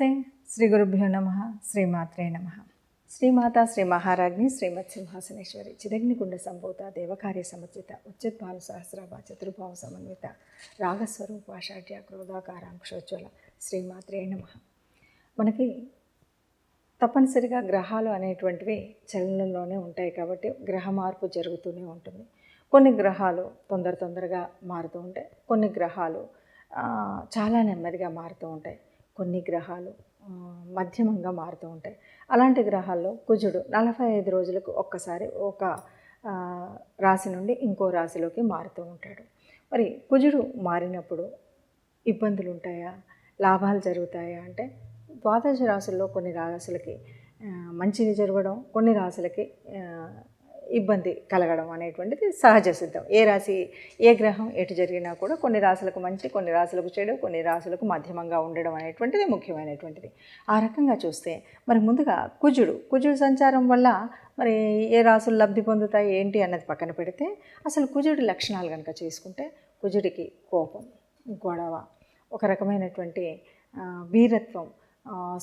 నమస్తే. శ్రీ గురుభ్యో నమ. శ్రీమాత్రే నమ. శ్రీమాత శ్రీ మహారాజ్ని శ్రీమత్ సింహాసనేశ్వరి చిదగ్నికుండ సంభూత దేవకార్య సమర్జిత ఉచిద్భాను సహస్రాభ చతుర్భావ సమన్విత రాగస్వరూపాషాఢ్య క్రోధాకారాంక్షోజ్వల శ్రీమాత్రే నమ. మనకి తప్పనిసరిగా గ్రహాలు అనేటువంటివి చలనంలోనే ఉంటాయి కాబట్టి గ్రహ మార్పు జరుగుతూనే ఉంటుంది. కొన్ని గ్రహాలు తొందరగా మారుతూ ఉంటాయి, కొన్ని గ్రహాలు చాలా నెమ్మదిగా మారుతూ ఉంటాయి, కొన్ని గ్రహాలు మధ్యమంగా మారుతూ ఉంటాయి. అలాంటి గ్రహాల్లో కుజుడు 45 రోజులకు ఒక్కసారి ఒక రాశి నుండి ఇంకో రాశిలోకి మారుతూ ఉంటాడు. మరి కుజుడు మారినప్పుడు ఇబ్బందులు ఉంటాయా, లాభాలు జరుగుతాయా అంటే ద్వాదశ రాశుల్లో కొన్ని రాశులకి మంచిది జరగడం, కొన్ని రాశులకి ఇబ్బంది కలగడం అనేటువంటిది సహజ సిద్ధం. ఏ గ్రహం ఎటు జరిగినా కూడా కొన్ని రాశులకు మంచి, కొన్ని రాశులకు చెడు, కొన్ని రాశులకు మధ్యమంగా ఉండడం అనేటువంటిది ముఖ్యమైనటువంటిది. ఆ రకంగా చూస్తే మరి ముందుగా కుజుడు సంచారం వల్ల మరి ఏ రాశులు లబ్ధి పొందుతాయి ఏంటి అన్నది పక్కన పెడితే అసలు కుజుడి లక్షణాలు కనుక చేసుకుంటే కుజుడికి కోపం, గొడవ, ఒక రకమైనటువంటి వీరత్వం,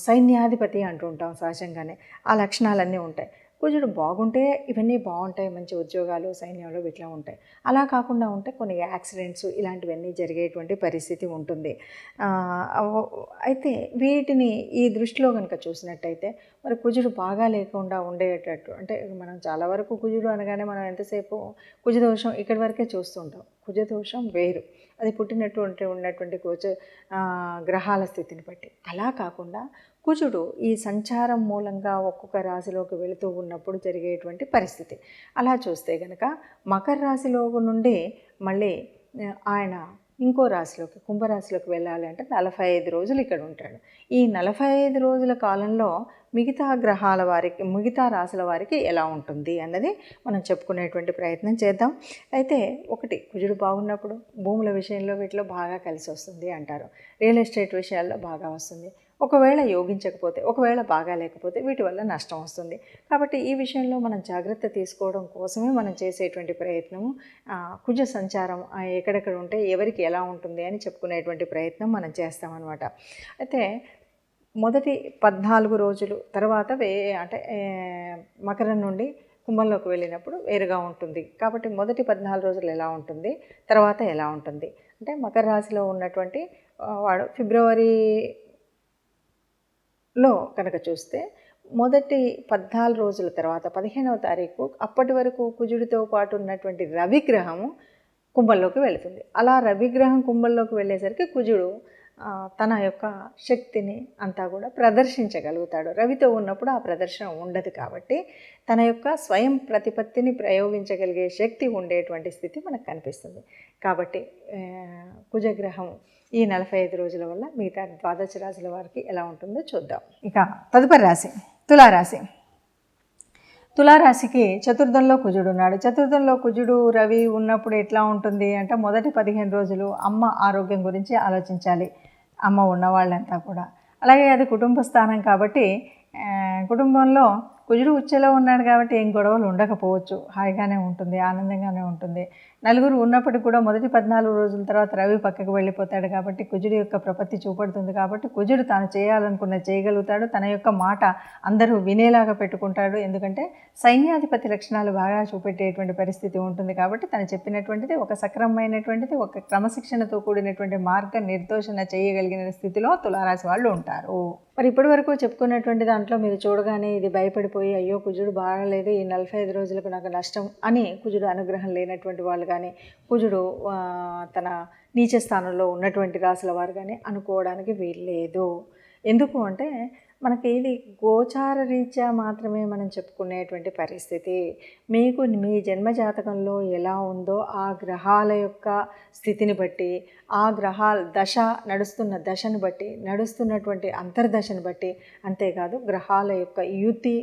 సైన్యాధిపతి అంటూ ఉంటాం సహజంగానే. ఆ లక్షణాలన్నీ ఉంటాయి. కుజుడు బాగుంటే ఇవన్నీ బాగుంటాయి, మంచి ఉద్యోగాలు సైన్యంలో ఇట్లా ఉంటాయి. అలా కాకుండా ఉంటే కొన్ని యాక్సిడెంట్స్ ఇలాంటివన్నీ జరిగేటువంటి పరిస్థితి ఉంటుంది. అయితే వీటిని ఈ దృష్టిలో కనుక చూసినట్టయితే మరి కుజుడు బాగా లేకుండా ఉండేటట్టు, అంటే మనం చాలా వరకు కుజుడు అనగానే మనం ఎంతసేపు కుజదోషం ఇక్కడి వరకే చూస్తూ ఉంటాం. కుజదోషం వేరు, అది ఉన్నటువంటి గ్రహాల స్థితిని బట్టి. అలా కాకుండా కుజుడు ఈ సంచారం మూలంగా ఒక్కొక్క రాశిలోకి వెళుతూ ఉన్నప్పుడు జరిగేటువంటి పరిస్థితి అలా చూస్తే కనుక మకర రాశిలో నుండి మళ్ళీ ఆయన ఇంకో రాశిలోకి కుంభరాశిలోకి వెళ్ళాలి అంటే 45 రోజులు ఇక్కడ ఉంటాడు. ఈ 45 రోజుల కాలంలో మిగతా గ్రహాల వారికి, మిగతా రాశుల వారికి ఎలా ఉంటుంది అన్నది మనం చెప్పుకునేటువంటి ప్రయత్నం చేద్దాం. అయితే ఒకటి, కుజుడు బాగున్నప్పుడు భూముల విషయంలో వీటిలో బాగా కలిసి వస్తుంది అంటారు. రియల్ ఎస్టేట్ విషయాల్లో బాగా వస్తుంది. ఒకవేళ యోగించకపోతే, ఒకవేళ బాగా లేకపోతే వీటి వల్ల నష్టం వస్తుంది. కాబట్టి ఈ విషయంలో మనం జాగ్రత్త తీసుకోవడం కోసమే మనం చేసేటువంటి ప్రయత్నము కుజ సంచారం ఎక్కడెక్కడ ఉంటే ఎవరికి ఎలా ఉంటుంది అని చెప్పుకునేటువంటి ప్రయత్నం మనం చేస్తామన్నమాట. అయితే మొదటి 14 రోజులు తర్వాత అంటే మకరం నుండి కుంభంలోకి వెళ్ళినప్పుడు వేరుగా ఉంటుంది. కాబట్టి మొదటి 14 రోజులు ఎలా ఉంటుంది, తర్వాత ఎలా ఉంటుంది అంటే మకర రాశిలో ఉన్నటువంటి వాడు ఫిబ్రవరిలో కనుక చూస్తే మొదటి 14 రోజుల తర్వాత 15వ తారీఖు అప్పటి వరకు కుజుడితో పాటు ఉన్నటువంటి రవిగ్రహము కుంభంలోకి వెళుతుంది. అలా రవిగ్రహం కుంభంలోకి వెళ్ళేసరికి కుజుడు తన యొక్క శక్తిని అంతా కూడా ప్రదర్శించగలుగుతాడు. రవితో ఉన్నప్పుడు ఆ ప్రదర్శన ఉండదు కాబట్టి తన యొక్క స్వయం ప్రతిపత్తిని ప్రయోగించగలిగే శక్తి ఉండేటువంటి స్థితి మనకు కనిపిస్తుంది. కాబట్టి కుజగ్రహం ఈ 45 రోజుల వల్ల మిగతా ద్వాదశ రాశుల వారికి ఎలా ఉంటుందో చూద్దాం. ఇక తదుపరి రాశి తులారాశి. తులారాశికి చతుర్థంలో కుజుడు ఉన్నాడు. చతుర్థంలో కుజుడు రవి ఉన్నప్పుడు ఎట్లా ఉంటుంది అంటే మొదటి 15 రోజులు అమ్మ ఆరోగ్యం గురించి ఆలోచించాలి, అమ్మ ఉన్నవాళ్ళంతా కూడా. అలాగే అది కుటుంబ స్థానం కాబట్టి కుటుంబంలో కుజుడు ఉచ్చలో ఉన్నాడు కాబట్టి ఏం గొడవలు ఉండకపోవచ్చు, హాయిగానే ఉంటుంది, ఆనందంగానే ఉంటుంది. నలుగురు ఉన్నప్పటికీ కూడా మొదటి 14 రోజుల తర్వాత రవి పక్కకు వెళ్ళిపోతాడు కాబట్టి కుజుడి యొక్క ప్రపత్తి చూపడుతుంది. కాబట్టి కుజుడు తాను చేయాలనుకున్న చేయగలుగుతాడు, తన యొక్క మాట అందరూ వినేలాగా పెట్టుకుంటాడు. ఎందుకంటే సైన్యాధిపతి లక్షణాలు బాగా చూపెట్టేటువంటి పరిస్థితి ఉంటుంది. కాబట్టి తను చెప్పినటువంటిది ఒక సక్రమమైనటువంటిది, ఒక క్రమశిక్షణతో కూడినటువంటి మార్గ నిర్దేశన చేయగలిగిన స్థితిలో తులారాశి వాళ్ళు ఉంటారు. మరి ఇప్పటి వరకు చెప్పుకున్నటువంటి దాంట్లో మీరు చూడగానే ఇది భయపడిపోయి అయ్యో కుజుడు బాగాలేదు, ఈ 45 రోజులకు నాకు నష్టం అని కుజుడు అనుగ్రహం లేనటువంటి వాళ్ళు కానీ, కుజుడు తన నీచ స్థానంలో ఉన్నటువంటి రాశుల వారు కానీ అనుకోవడానికి వీల్లేదు. ఎందుకు అంటే మనకి ఇది గోచార రీత్యా మాత్రమే మనం చెప్పుకునేటువంటి పరిస్థితి. మీకు మీ జన్మజాతకంలో ఎలా ఉందో ఆ గ్రహాల యొక్క స్థితిని బట్టి, ఆ గ్రహాల నడుస్తున్న దశను బట్టి, నడుస్తున్నటువంటి అంతర్దశను బట్టి, అంతేకాదు గ్రహాల యొక్క యుతి,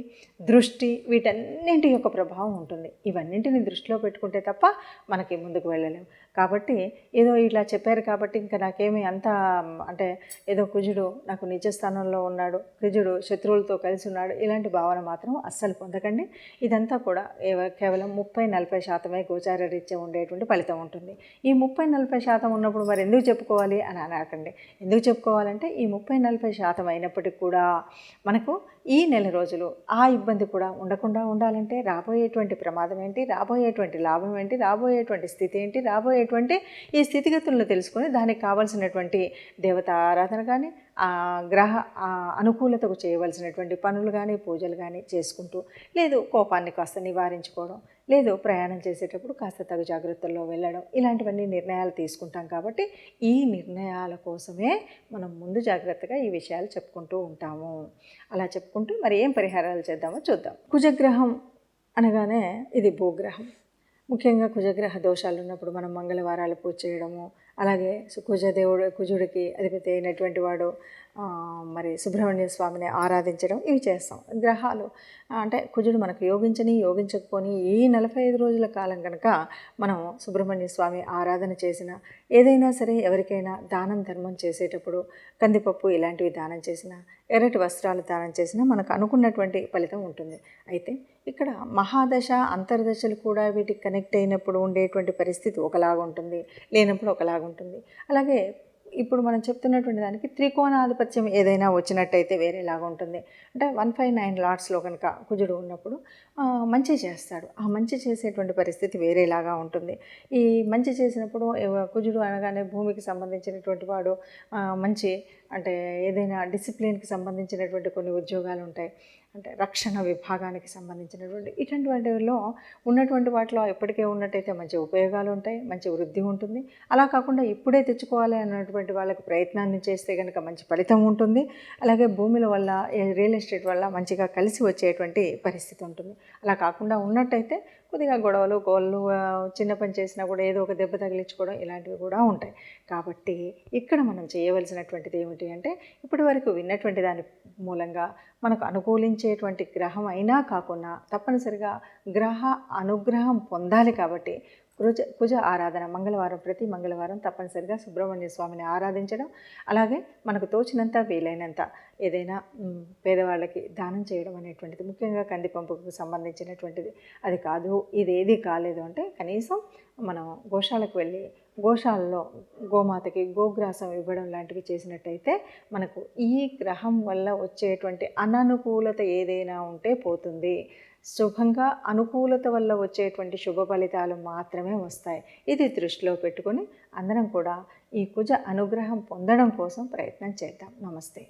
దృష్టి, వీటన్నింటి యొక్క ప్రభావం ఉంటుంది. ఇవన్నింటిని దృష్టిలో పెట్టుకుంటే తప్ప మనకి ముందుకు వెళ్ళలేము. కాబట్టి ఏదో ఇలా చెప్పారు కాబట్టి ఇంకా నాకేమీ అంత అంటే ఏదో కుజుడు నాకు నిజ స్థానంలో ఉన్నాడు, కుజుడు శత్రువులతో కలిసి ఉన్నాడు, ఇలాంటి భావన మాత్రం అస్సలు పొందకండి. ఇదంతా కూడా కేవలం 30-40% గోచార రీత్యా ఉండేటువంటి ఫలితం ఉంటుంది. ఈ 30-40% ఉన్నప్పుడు మరి ఎందుకు చెప్పుకోవాలి అని అనకండి. ఎందుకు చెప్పుకోవాలంటే ఈ 30-40% అయినప్పటికీ కూడా మనకు ఈ నెల రోజులు ఆ ఇబ్బంది కూడా ఉండకుండా ఉండాలంటే రాబోయేటువంటి ప్రమాదం ఏంటి, రాబోయేటువంటి లాభం ఏంటి, రాబోయేటువంటి స్థితి ఏంటి, రాబోయేటువంటి ఈ స్థితిగతులను తెలుసుకొని దానికి కావాల్సినటువంటి దేవతా ఆరాధన కానీ గ్రహ అనుకూలతకు చేయవలసినటువంటి పనులు కానీ పూజలు కానీ చేసుకుంటూ, లేదు కోపాన్ని కాస్త నివారించుకోవడం, లేదు ప్రయాణం చేసేటప్పుడు కాస్త తగు జాగ్రత్తల్లో వెళ్ళడం, ఇలాంటివన్నీ నిర్ణయాలు తీసుకుంటాం. కాబట్టి ఈ నిర్ణయాల కోసమే మనం ముందు జాగ్రత్తగా ఈ విషయాలు చెప్పుకుంటూ ఉంటాము. అలా చెప్పుకుంటూ మరి ఏం పరిహారాలు చేద్దామో చూద్దాం. కుజగ్రహం అనగానే ఇది భూగ్రహం. ముఖ్యంగా కుజగ్రహ దోషాలు ఉన్నప్పుడు మనం మంగళవారాలు పూజ చేయడము, అలాగే కుజుడికి అధిపతి అయినటువంటి వాడు మరి సుబ్రహ్మణ్య స్వామిని ఆరాధించడం, ఇవి చేస్తాం. గ్రహాలు అంటే కుజుడు మనకు యోగించకపోని ఈ 45 రోజుల కాలం కనుక మనం సుబ్రహ్మణ్య స్వామి ఆరాధన చేసిన, ఏదైనా సరే ఎవరికైనా దానం ధర్మం చేసేటప్పుడు కందిపప్పు ఇలాంటివి దానం చేసిన, ఎర్రటి వస్త్రాలు దానం చేసినా మనకు అనుకున్నటువంటి ఫలితం ఉంటుంది. అయితే ఇక్కడ మహాదశ అంతర్దశలు కూడా వీటికి కనెక్ట్ అయినప్పుడు ఉండేటువంటి పరిస్థితి ఒకలాగా ఉంటుంది, లేనప్పుడు ఒకలాగా ఉంటుంది. అలాగే ఇప్పుడు మనం చెప్తున్నటువంటి దానికి త్రికోణాధిపత్యం ఏదైనా వచ్చినట్టయితే వేరేలాగా ఉంటుంది. అంటే 159 లాట్స్లో కనుక కుజుడు ఉన్నప్పుడు మంచి చేస్తాడు. ఆ మంచి చేసేటువంటి పరిస్థితి వేరేలాగా ఉంటుంది. ఈ మంచి చేసినప్పుడు కుజుడు అనగానే భూమికి సంబంధించినటువంటి వాడు, మంచి అంటే ఏదైనా డిసిప్లిన్కి సంబంధించినటువంటి కొన్ని ఉద్యోగాలు ఉంటాయి, అంటే రక్షణ విభాగానికి సంబంధించినటువంటి ఇటువంటి వాటిలో ఉన్నటువంటి వాటిలో ఎప్పటికే ఉన్నట్టయితే మంచి ఉపయోగాలు ఉంటాయి, మంచి వృద్ధి ఉంటుంది. అలా కాకుండా ఇప్పుడే తెచ్చుకోవాలి అన్నటువంటి వాళ్ళకి ప్రయత్నాన్ని చేస్తే కనుక మంచి ఫలితం ఉంటుంది. అలాగే భూముల వల్ల రియల్ ఎస్టేట్ వల్ల మంచిగా కలిసి వచ్చేటువంటి పరిస్థితి ఉంటుంది. అలా కాకుండా ఉన్నట్టయితే కొద్దిగా గొడవలు కోళ్ళు చిన్న పని చేసినా కూడా ఏదో ఒక దెబ్బ తగిలించుకోవడం ఇలాంటివి కూడా ఉంటాయి. కాబట్టి ఇక్కడ మనం చేయవలసినటువంటిది ఏమిటి అంటే, ఇప్పటి వరకు విన్నటువంటి దాని మూలంగా మనకు అనుకూలించేటువంటి గ్రహం అయినా కాకుండా తప్పనిసరిగా గ్రహ అనుగ్రహం పొందాలి. కాబట్టి కుజ ఆరాధన ప్రతి మంగళవారం తప్పనిసరిగా సుబ్రహ్మణ్య స్వామిని ఆరాధించడం, అలాగే మనకు తోచినంత వీలైనంత ఏదైనా పేదవాళ్ళకి దానం చేయడం అనేటువంటిది, ముఖ్యంగా కందిపంపుకు సంబంధించినటువంటిది. అది కాదు, ఇదేది కాలేదు అంటే కనీసం మనం గోశాలకు వెళ్ళి గోశాలలో గోమాతకి గోగ్రాసం ఇవ్వడం లాంటివి చేసినట్టయితే మనకు ఈ గ్రహం వల్ల వచ్చేటువంటి అననుకూలత ఏదైనా ఉంటే పోతుంది. శుభంగా అనుకూలత వల్ల వచ్చేటువంటి శుభ ఫలితాలు మాత్రమే వస్తాయి. ఇది దృష్టిలో పెట్టుకొని అందరం కూడా ఈ కుజ అనుగ్రహం పొందడం కోసం ప్రయత్నం చేద్దాం. నమస్తే.